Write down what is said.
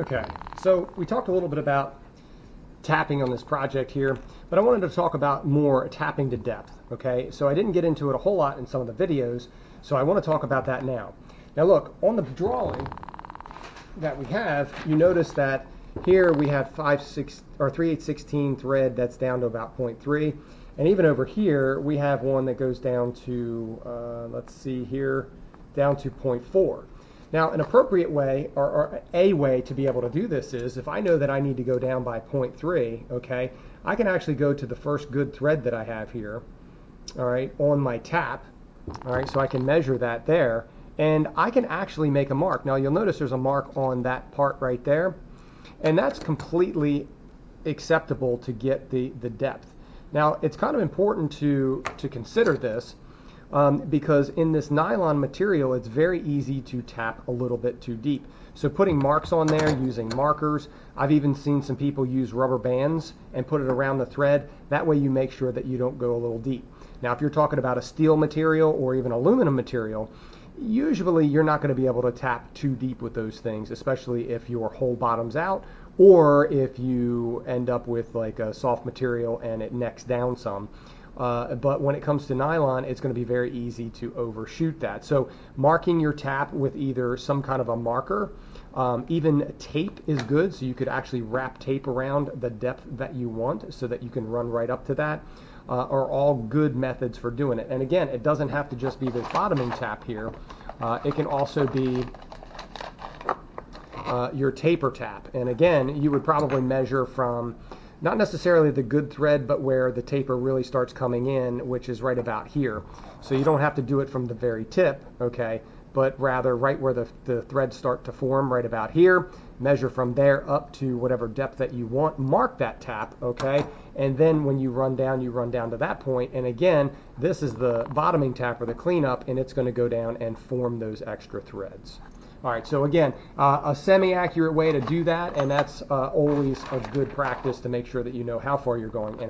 Okay, so we talked a little bit about tapping on this project here, but I wanted to talk about more tapping to depth, okay? So I didn't get into it a whole lot in some of the videos, so I want to talk about that now. Now look, on the drawing that we have, you notice that here we have 3/8/16 thread that's down to about 0.3, and even over here we have one that goes down to, let's see here, down to 0.4. Now, an appropriate way, or a way to be able to do this is, if I know that I need to go down by 0.3, okay, I can actually go to the first good thread that I have here, all right, on my tap, all right, so I can measure that there, and I can actually make a mark. Now, you'll notice there's a mark on that part right there, and that's completely acceptable to get the depth. Now, it's kind of important to consider this, because in this nylon material, it's very easy to tap a little bit too deep. So putting marks on there, using markers, I've even seen some people use rubber bands and put it around the thread. That way you make sure that you don't go a little deep. Now, if you're talking about a steel material or even aluminum material, usually you're not going to be able to tap too deep with those things, especially if your hole bottoms out or if you end up with like a soft material and it necks down some. But when it comes to nylon, it's going to be very easy to overshoot that. So marking your tap with either some kind of a marker, even tape is good, so you could actually wrap tape around the depth that you want so that you can run right up to that, are all good methods for doing it. And again, it doesn't have to just be this bottoming tap here. It can also be your taper tap. And again, you would probably measure from not necessarily the good thread, but where the taper really starts coming in, which is right about here. So you don't have to do it from the very tip, okay, but rather right where the threads start to form, right about here. Measure from there up to whatever depth that you want. Mark that tap, okay, and then when you run down to that point. And again, this is the bottoming tap or the cleanup, and it's going to go down and form those extra threads. All right, so again, a semi-accurate way to do that, and that's always a good practice to make sure that you know how far you're going and